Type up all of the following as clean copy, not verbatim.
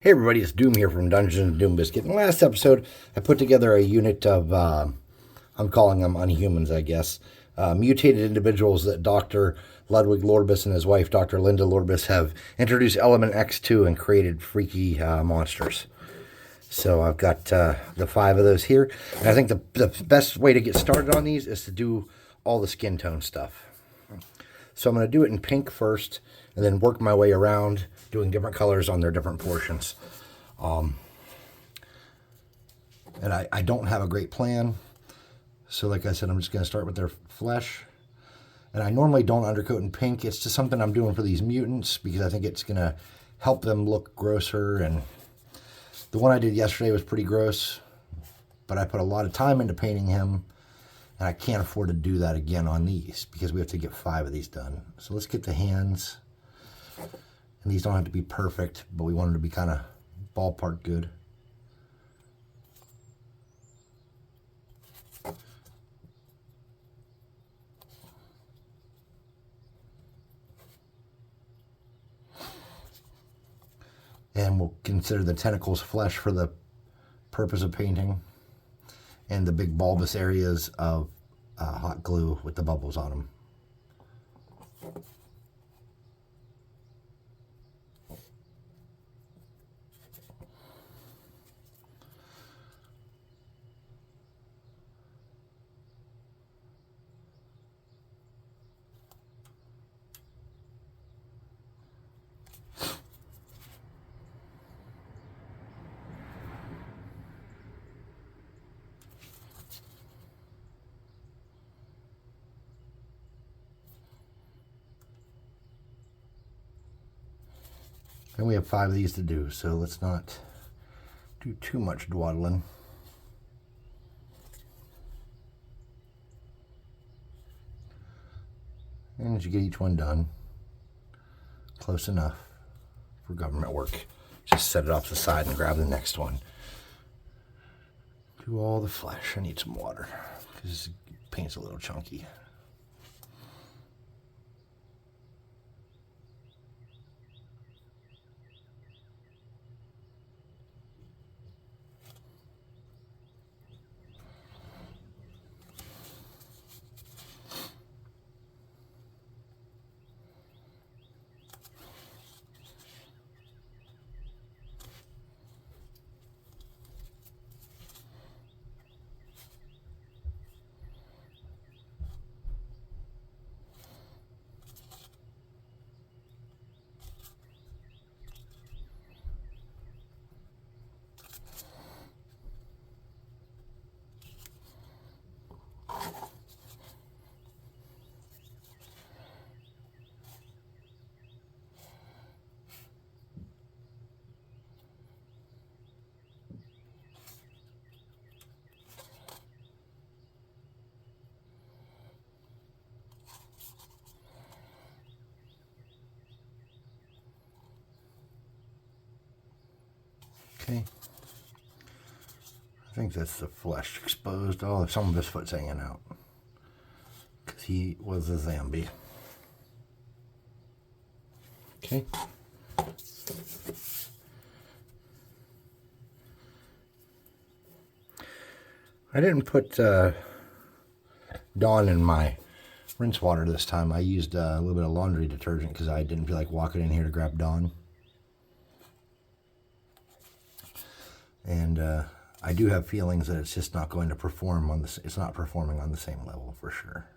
Hey everybody, it's Doom here from Dungeons and Doom Biscuit. In the last episode, I put together a unit of, I'm calling them Unhumans, I guess, mutated individuals that Dr. Ludwig Lorbus and his wife, Dr. Linda Lorbus, have introduced Element X to and created freaky monsters. So I've got the 5 of those here. And I think the best way to get started on these is to do all the skin tone stuff. So I'm going to do it in pink first, and then work my way around doing different colors on their different portions. And I don't have a great plan. So like I said, I'm just going to start with their flesh. And I normally don't undercoat in pink. It's just something I'm doing for these mutants because I think it's going to help them look grosser. And the one I did yesterday was pretty gross, but I put a lot of time into painting him. And I can't afford to do that again on these because we have to get 5 of these done. So let's get the hands. And these don't have to be perfect, but we want them to be kind of ballpark good. And we'll consider the tentacles flesh for the purpose of painting. And the big bulbous areas of hot glue with the bubbles on them. And we have 5 of these to do, so let's not do too much dawdling. And as you get each one done, close enough for government work, just set it off to the side and grab the next one. Do all the flesh. I need some water because paint's a little chunky. Okay. I think that's the flesh exposed. Oh, some of his foot's hanging out because he was a zombie. Okay. I didn't put Dawn in my rinse water this time. I used a little bit of laundry detergent because I didn't feel like walking in here to grab Dawn. And I do have feelings that it's just not going to perform on this. It's not performing on the same level for sure.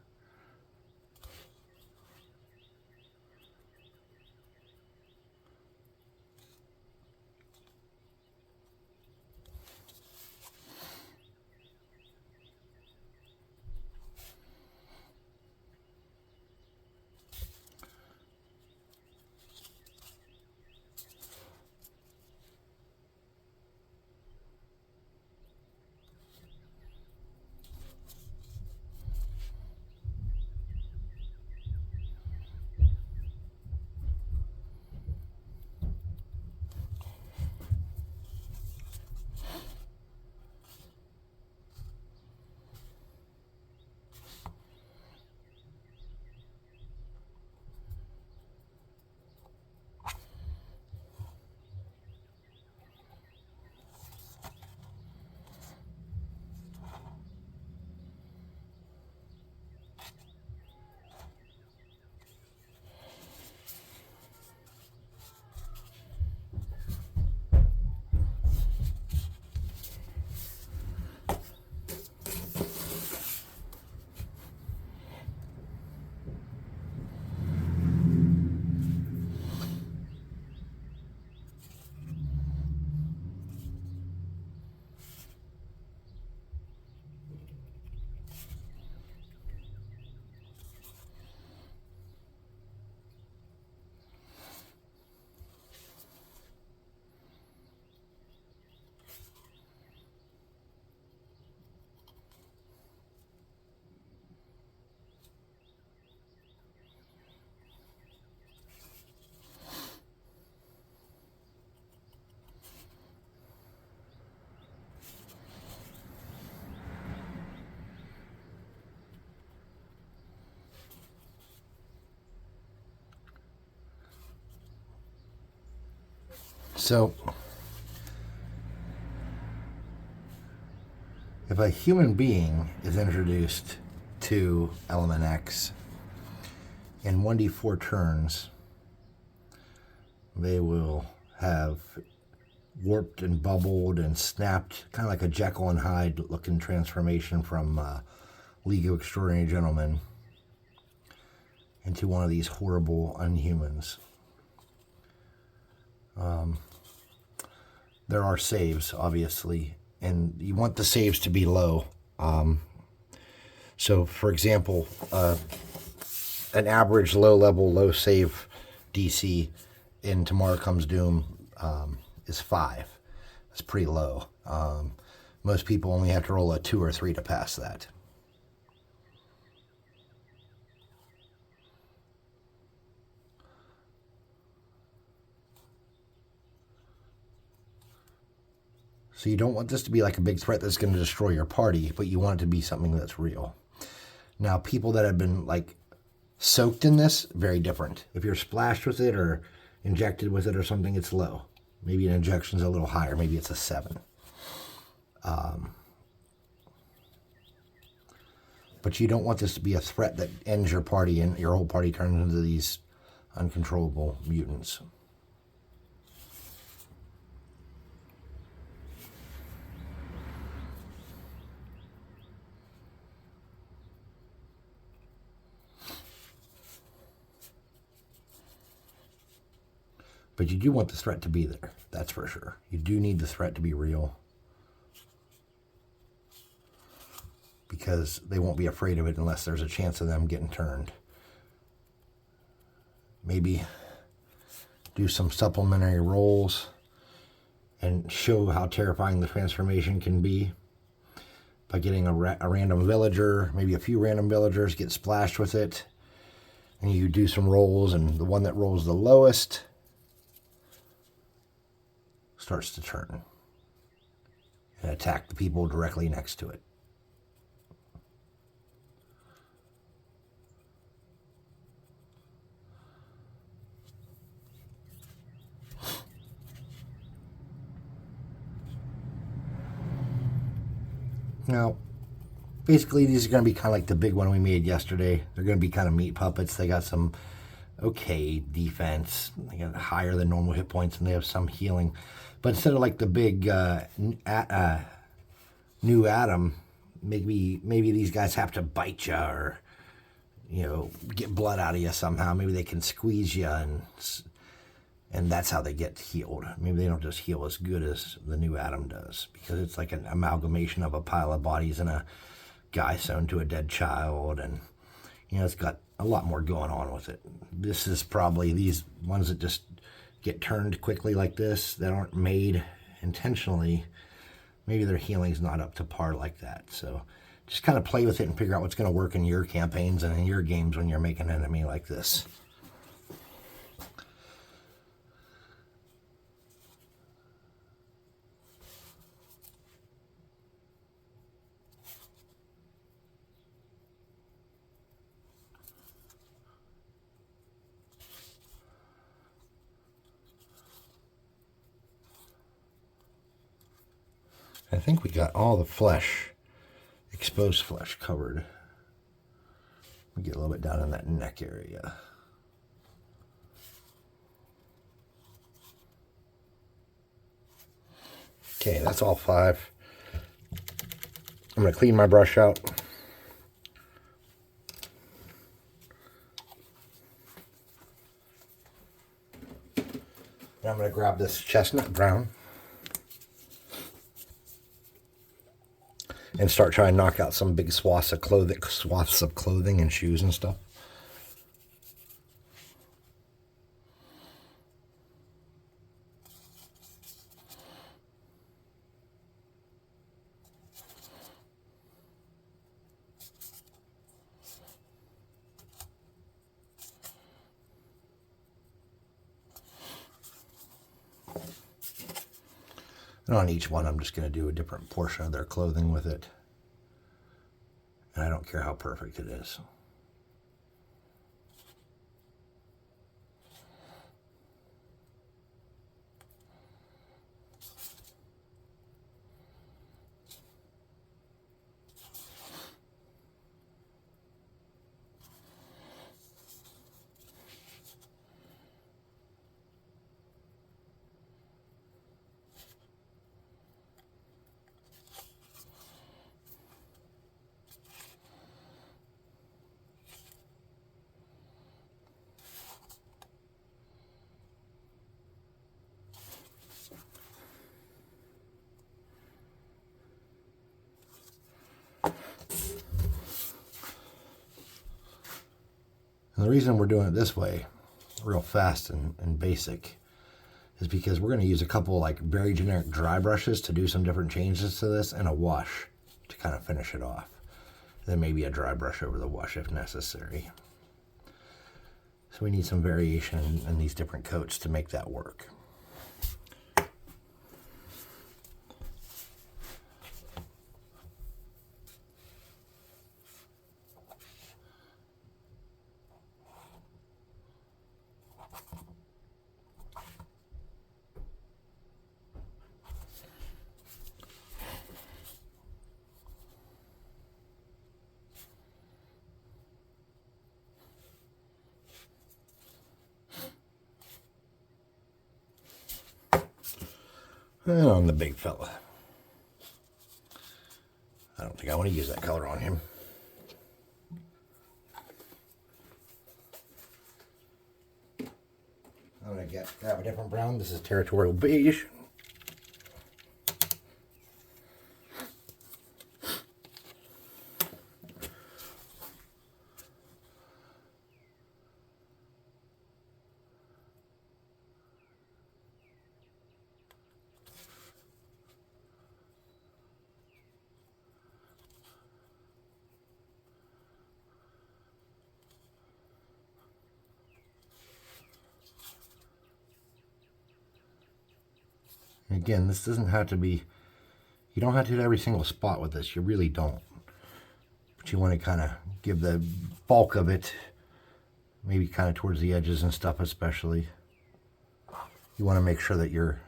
So, if a human being is introduced to element X in 1d4 turns, they will have warped and bubbled and snapped, kind of like a Jekyll and Hyde looking transformation from League of Extraordinary Gentlemen, into one of these horrible Unhumans. There are saves, obviously, and you want the saves to be low. So, for example, an average low-level, low-save DC in Tomorrow Comes Doom is 5. It's pretty low. Most people only have to roll a 2 or 3 to pass that. So you don't want this to be like a big threat that's going to destroy your party, but you want it to be something that's real. Now, people that have been like soaked in this, very different. If you're splashed with it or injected with it or something, it's low. Maybe an injection's a little higher. Maybe it's a 7. But you don't want this to be a threat that ends your party and your whole party turns into these uncontrollable mutants. But you do want the threat to be there, that's for sure. You do need the threat to be real, because they won't be afraid of it unless there's a chance of them getting turned. Maybe do some supplementary rolls and show how terrifying the transformation can be by getting a random villager, maybe a few random villagers get splashed with it, and you do some rolls, and the one that rolls the lowest starts to turn and attack the people directly next to it. Now, basically, these are going to be kind of like the big one we made yesterday. They're going to be kind of meat puppets. They got some okay defense. They got higher than normal hit points, and they have some healing. But instead of like the big new Adam, maybe these guys have to bite you or, get blood out of you somehow. Maybe they can squeeze you, and that's how they get healed. Maybe they don't just heal as good as the new Adam does, because it's like an amalgamation of a pile of bodies and a guy sewn to a dead child, and it's got a lot more going on with it. This is probably these ones that just get turned quickly like this, that aren't made intentionally. Maybe their healing's not up to par like that. So just kind of play with it and figure out what's going to work in your campaigns and in your games when you're making an enemy like this. I think we got all the flesh, exposed flesh, covered. We get a little bit down in that neck area. Okay, that's all 5. I'm going to clean my brush out. And I'm going to grab this chestnut brown and start trying to knock out some big swaths of clothing and shoes and stuff. And on each one, I'm just going to do a different portion of their clothing with it. And I don't care how perfect it is. And the reason we're doing it this way, real fast and basic, is because we're going to use a couple like very generic dry brushes to do some different changes to this, and a wash to kind of finish it off. Then maybe a dry brush over the wash if necessary. So we need some variation in these different coats to make that work. And on the big fella. I don't think I want to use that color on him. I'm going to grab a different brown. This is Territorial Beige. Again, this doesn't have to be, you don't have to hit every single spot with this. You really don't. But you want to kind of give the bulk of it, maybe kind of towards the edges and stuff especially. You want to make sure that you're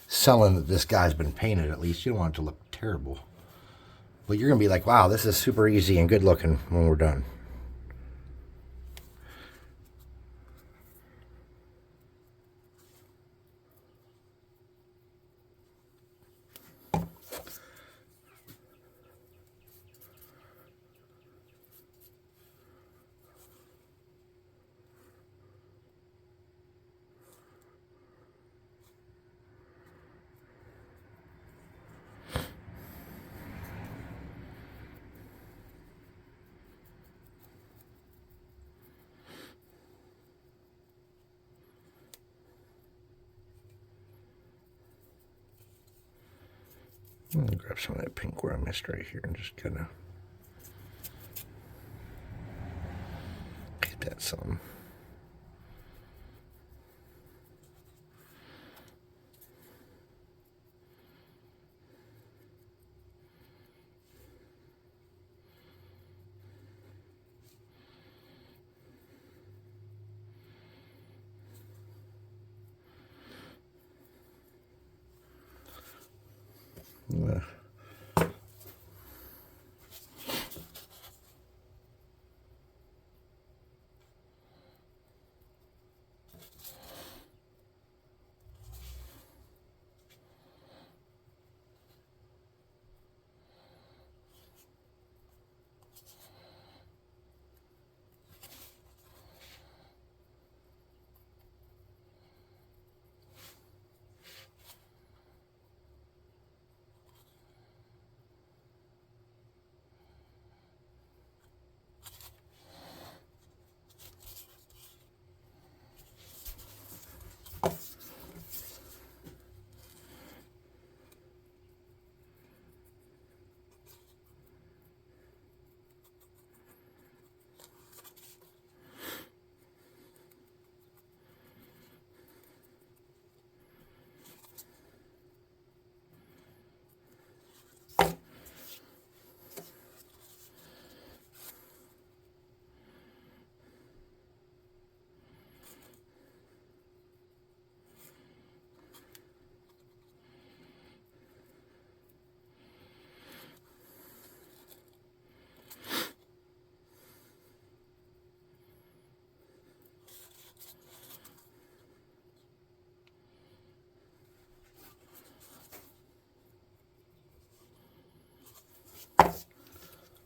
selling that this guy's been painted at least. You don't want it to look terrible. But you're going to be like, wow, this is super easy and good looking when we're done. I'm going to grab some of that pink where I missed right here and just kind of hit that some.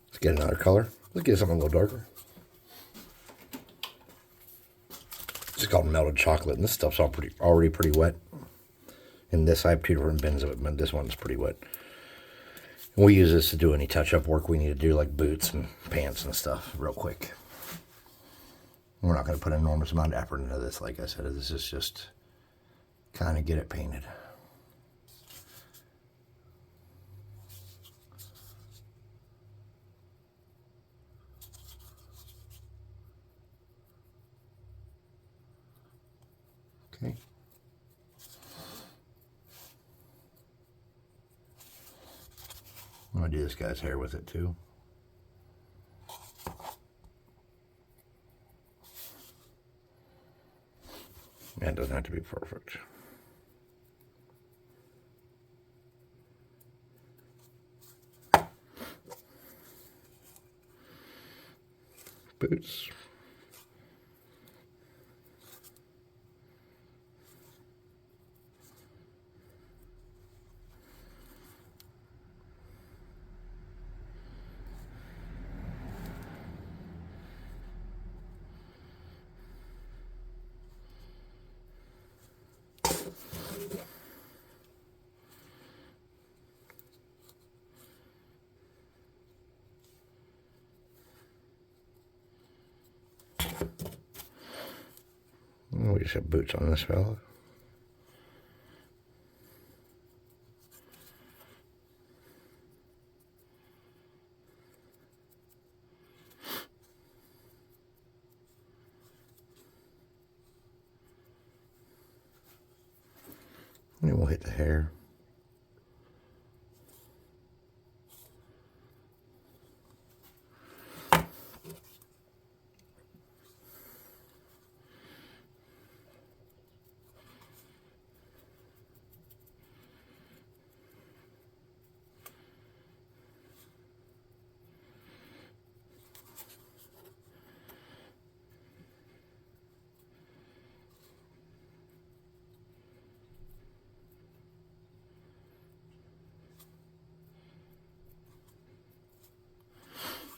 Let's get another color. Let's get something a little darker. It's called melted chocolate, and this stuff's already pretty wet. And this, I have two different bins of it, but this one's pretty wet. And we use this to do any touch-up work we need to do, like boots and pants and stuff, real quick. We're not going to put an enormous amount of effort into this. Like I said, this is just kind of get it painted. Okay. I'm going to do this guy's hair with it too. Yeah, it doesn't have to be perfect. Boots. We just have boots on this fella. And then we'll hit the hair.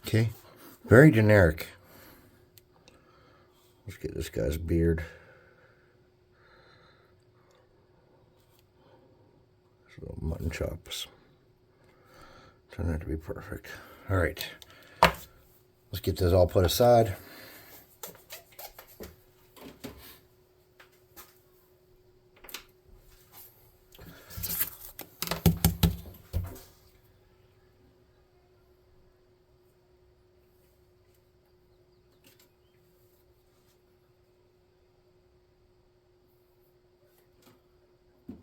Okay, very generic. Let's get this guy's beard. His little mutton chops. Turn that to be perfect. All right, let's get this all put aside.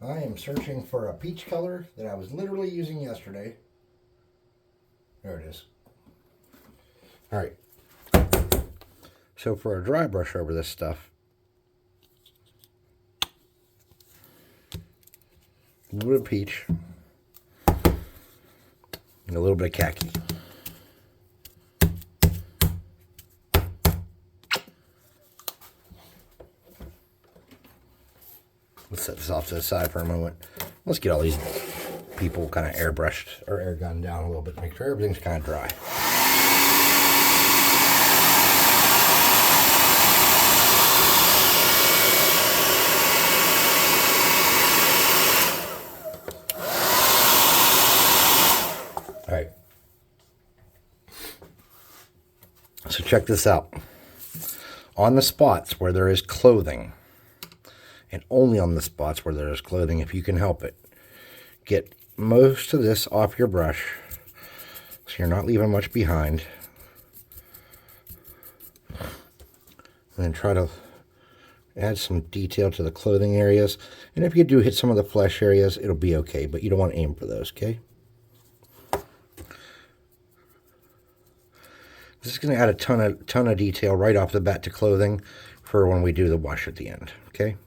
I am searching for a peach color that I was literally using yesterday. There it is. All right. So for a dry brush over this stuff, a little bit of peach and a little bit of khaki. Let's set this off to the side for a moment. Let's get all these people kind of airbrushed or air gunned down a little bit to make sure everything's kind of dry. All right. So check this out. On the spots where there is clothing, and only on the spots where there is clothing, if you can help it, get most of this off your brush so you're not leaving much behind. And then try to add some detail to the clothing areas. And if you do hit some of the flesh areas, it'll be okay, but you don't want to aim for those, okay? This is going to add a ton of detail right off the bat to clothing for when we do the wash at the end, okay?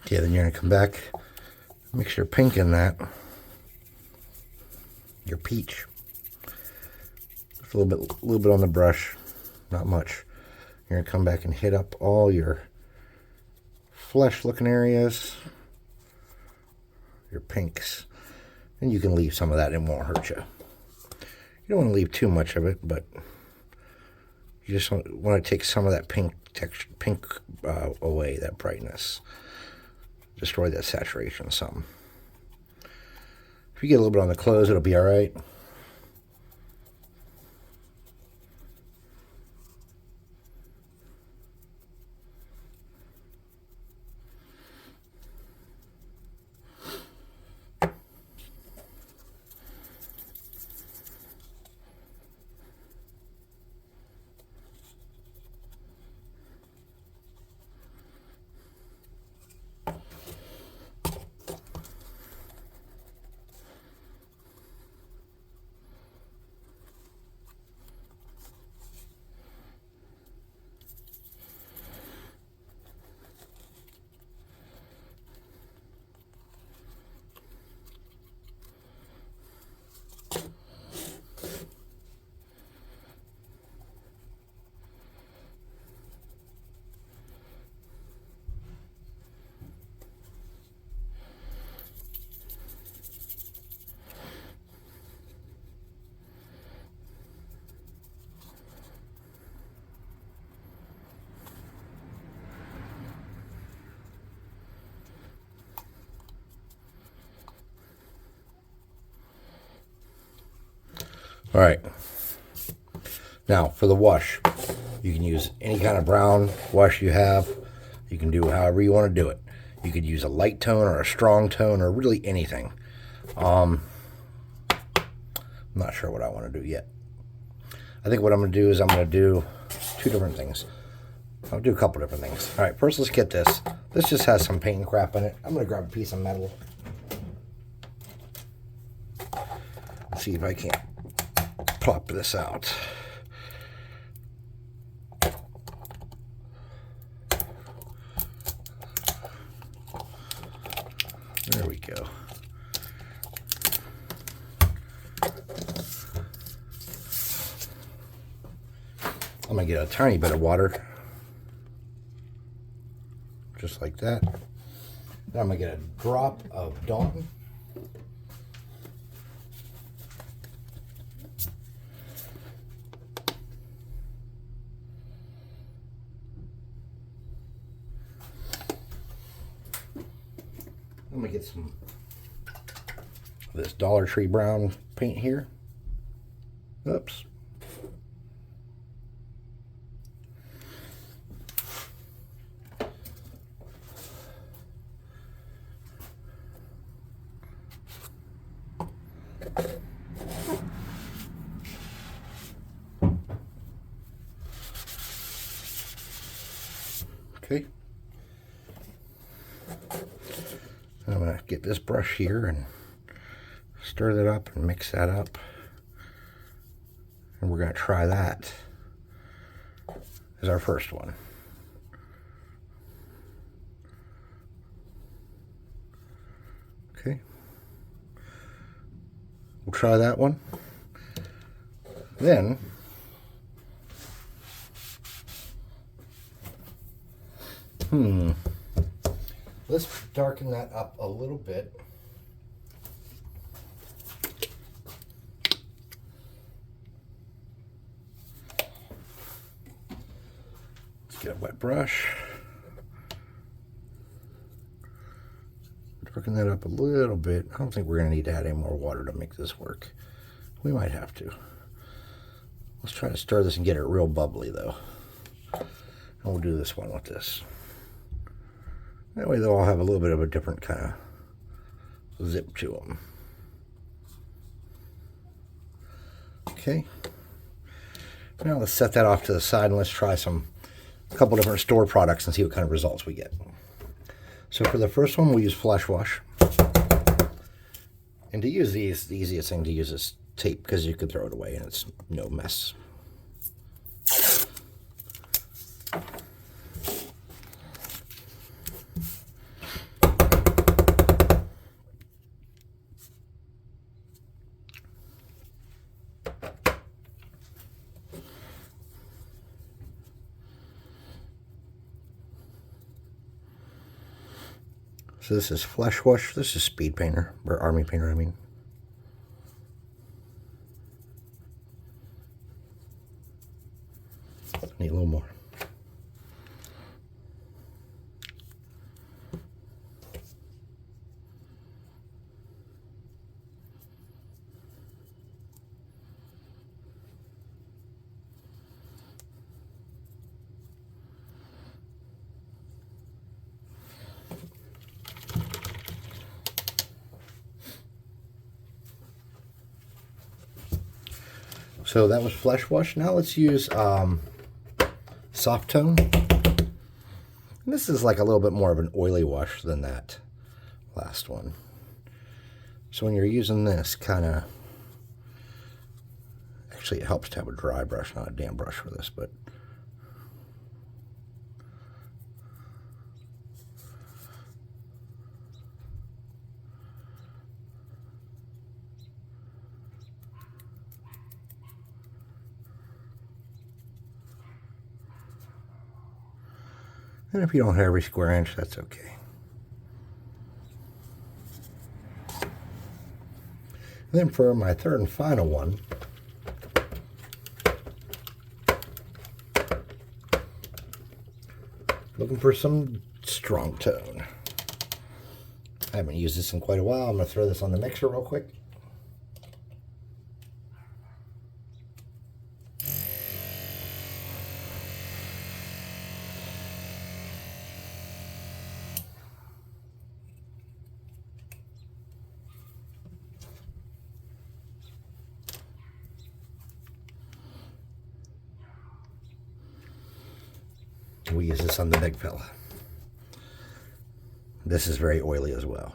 Okay, then you're going to come back Mix your pink in that. Your peach. Just a little bit on the brush, not much. You're gonna come back and hit up all your flesh-looking areas, your pinks, and you can leave some of that; it won't hurt you. You don't want to leave too much of it, but you just want to take some of that pink texture, away, that brightness. Destroy that saturation some. If you get a little bit on the clothes, it'll be all right. All right. Now for the wash, you can use any kind of brown wash you have. You can do however you want to do it. You could use a light tone or a strong tone or really anything. I'm not sure what I want to do yet. I think what I'm going to do is I'm going to do two different things. I'll do a couple different things. All right, first let's get this. This just has some paint and crap in it. I'm going to grab a piece of metal. Let's see if I can't plop this out. There we go. I'm going to get a tiny bit of water. Just like that. Then I'm going to get a drop of Dawn. I'm going to get some of this Dollar Tree brown paint here. Oops. Okay. I'm going to get this brush here and stir that up and mix that up. And we're going to try that as our first one. Okay. We'll try that one. Then let's darken that up a little bit. Let's get a wet brush. Darken that up a little bit. I don't think we're going to need to add any more water to make this work. We might have to. Let's try to stir this and get it real bubbly though. And we'll do this one with this. That way they'll all have a little bit of a different kind of zip to them. Okay. Now let's set that off to the side and let's try a couple different store products and see what kind of results we get. So for the first one, we'll use Flesh Wash. And to use these, the easiest thing to use is tape because you could throw it away and it's no mess. So this is Flesh Wash. This is Speed Painter, or Army Painter, I mean. Need a little more. So that was Flesh Wash. Now let's use Soft Tone. And this is like a little bit more of an oily wash than that last one. So when you're using this, kind of, actually it helps to have a dry brush, not a damp brush for this, but and if you don't have every square inch, that's okay. And then for my third and final one, looking for some strong tone. I haven't used this in quite a while. I'm going to throw this on the mixer real quick. We use this on the big fella. This is very oily as well.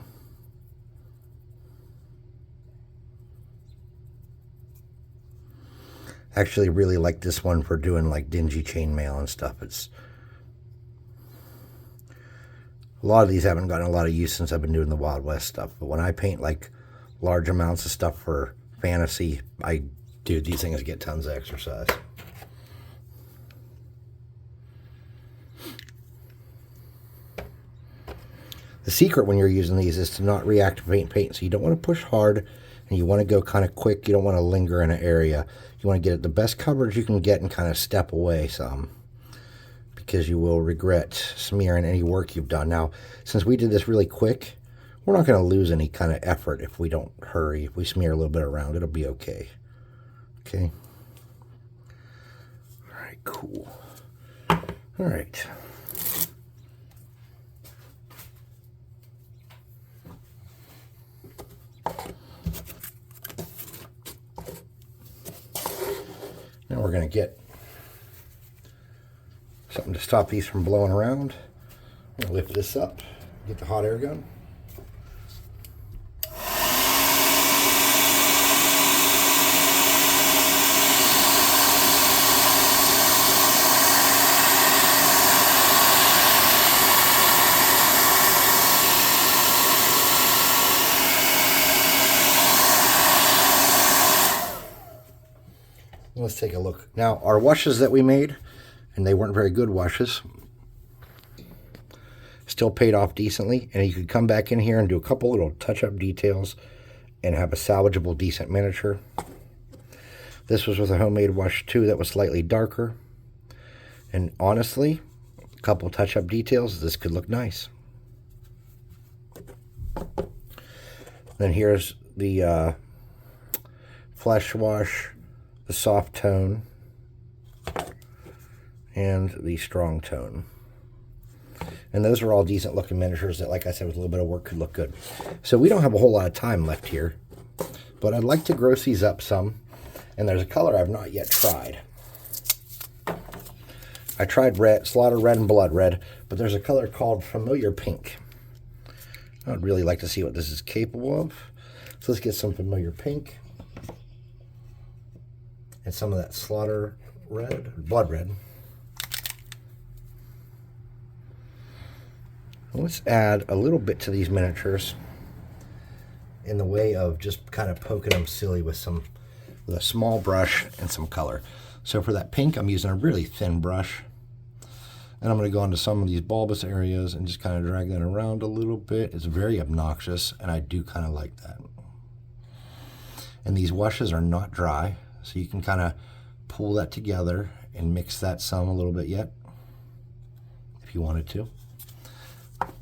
Actually really like this one for doing like dingy chainmail and stuff. It's a lot of these haven't gotten a lot of use since I've been doing the Wild West stuff, but when I paint like large amounts of stuff for fantasy, these things get tons of exercise. The secret when you're using these is to not reactivate paint. So you don't want to push hard and you want to go kind of quick. You don't want to linger in an area. You want to get the best coverage you can get and kind of step away some, because you will regret smearing any work you've done. Now, since we did this really quick, we're not going to lose any kind of effort if we don't hurry. If we smear a little bit around, it'll be okay. Okay. All right, cool. All right. Now we're going to get something to stop these from blowing around. I'm going to lift this up, get the hot air gun. Let's take a look. Now, our washes that we made, and they weren't very good washes, still paid off decently. And you could come back in here and do a couple little touch-up details and have a salvageable, decent miniature. This was with a homemade wash, too, that was slightly darker. And honestly, a couple touch-up details, this could look nice. Then here's the Flesh Wash, the Soft Tone, and the Strong Tone. And those are all decent looking miniatures that, like I said, with a little bit of work could look good. So we don't have a whole lot of time left here, but I'd like to gross these up some. And there's a color I've not yet tried. I tried red, Slaughter Red and Blood Red, but there's a color called Familiar Pink. I would really like to see what this is capable of. So let's get some Familiar Pink. And some of that Slaughter Red, Blood Red. Let's add a little bit to these miniatures in the way of just kind of poking them silly with a small brush and some color. So for that pink, I'm using a really thin brush. And I'm going to go into some of these bulbous areas and just kind of drag that around a little bit. It's very obnoxious, and I do kind of like that. And these washes are not dry, so you can kind of pull that together and mix that some a little bit yet, if you wanted to.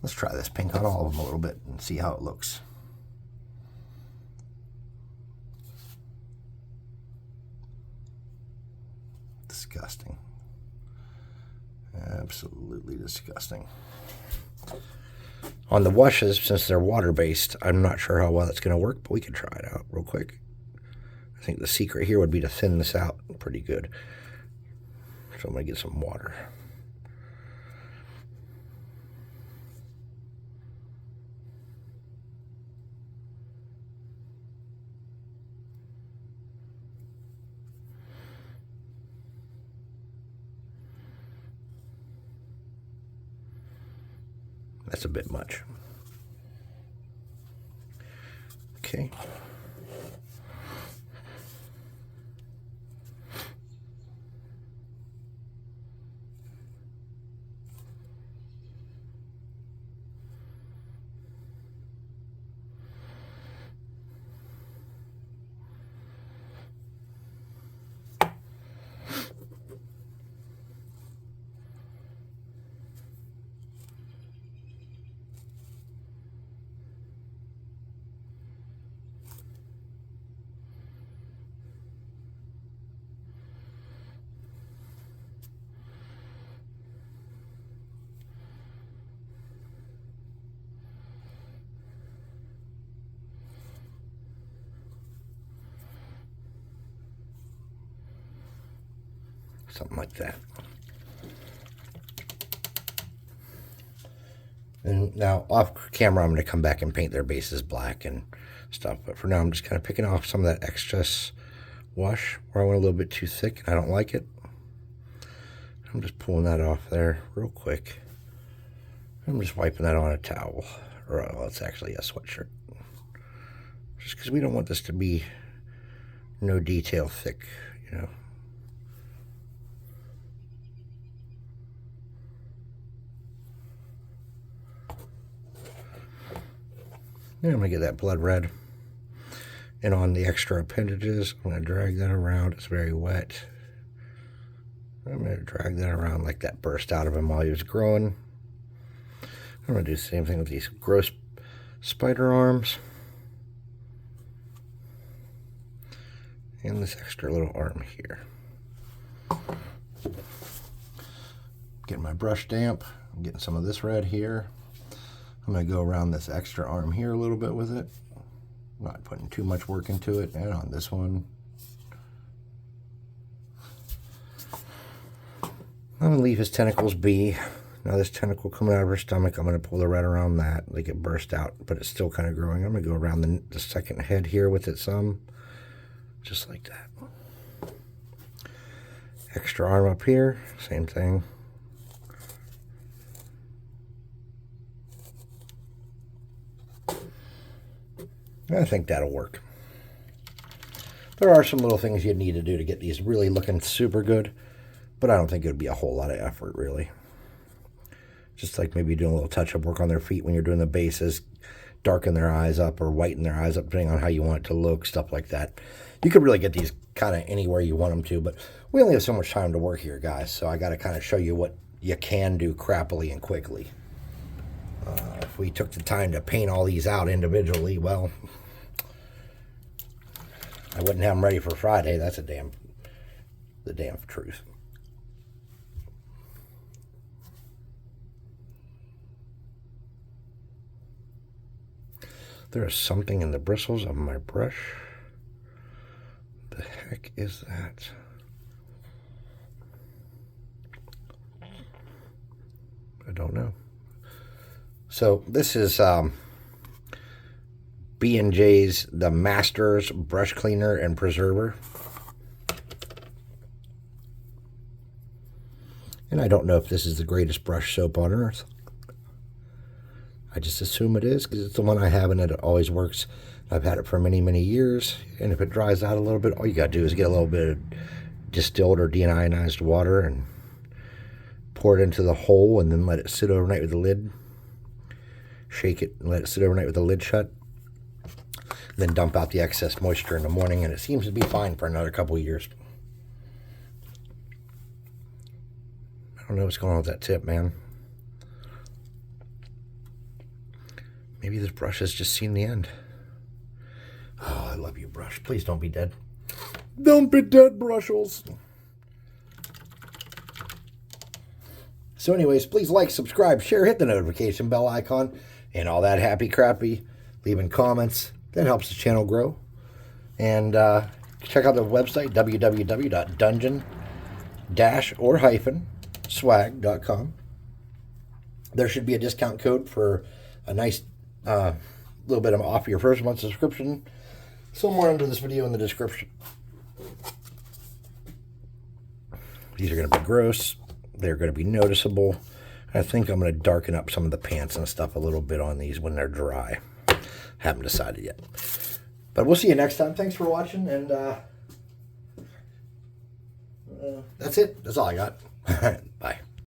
Let's try this pink on all of them a little bit and see how it looks. Disgusting. Absolutely disgusting. On the washes, since they're water-based, I'm not sure how well that's going to work, but we can try it out real quick. I think the secret here would be to thin this out pretty good. So I'm going to get some water. That's a bit much. Okay. Something like that. And now off camera, I'm going to come back and paint their bases black and stuff. But for now, I'm just kind of picking off some of that excess wash where I went a little bit too thick and I don't like it. I'm just pulling that off there real quick. I'm just wiping that on a towel. Or, well, it's actually a sweatshirt. Just because we don't want this to be no detail thick, you know. And I'm going to get that blood red. And on the extra appendages, I'm going to drag that around. It's very wet. I'm going to drag that around like that burst out of him while he was growing. I'm going to do the same thing with these gross spider arms. And this extra little arm here. Getting my brush damp. I'm getting some of this red here. I'm going to go around this extra arm here a little bit with it. Not putting too much work into it. And on this one. I'm going to leave his tentacles be. Now this tentacle coming out of her stomach, I'm going to pull the red around that. Like it burst out, but it's still kind of growing. I'm going to go around the second head here with it some. Just like that. Extra arm up here. Same thing. I think that'll work. There are some little things you need to do to get these really looking super good, but I don't think it would be a whole lot of effort, really. Just like maybe doing a little touch-up work on their feet when you're doing the bases, darken their eyes up or whiten their eyes up, depending on how you want it to look, stuff like that. You could really get these kind of anywhere you want them to, but we only have so much time to work here, guys, so I got to kind of show you what you can do crappily and quickly. If we took the time to paint all these out individually, well, I wouldn't have them ready for Friday. That's the damn truth. There is something in the bristles of my brush. The heck is that? I don't know. So this is B&J's The Masters Brush Cleaner and Preserver. And I don't know if this is the greatest brush soap on earth. I just assume it is because it's the one I have and it always works. I've had it for many, many years. And if it dries out a little bit, all you got to do is get a little bit of distilled or deionized water and Pour it into the hole and then let it sit overnight with the lid. Shake it and let it sit overnight with the lid shut. Then dump out the excess moisture in the morning, and it seems to be fine for another couple of years. I don't know what's going on with that tip, man. Maybe this brush has just seen the end. Oh, I love you, brush. Please don't be dead. Don't be dead, Brushels. So anyways, please like, subscribe, share, hit the notification bell icon, and all that happy crappy. Leaving comments. That helps the channel grow. And check out the website, www.dungeon-swag.com. There should be a discount code for a nice little bit of off your first month subscription somewhere under this video in the description. These are going to be gross. They're going to be noticeable. I think I'm going to darken up some of the pants and stuff a little bit on these when they're dry. Haven't decided yet. But we'll see you next time. Thanks for watching, and that's it. That's all I got. Bye.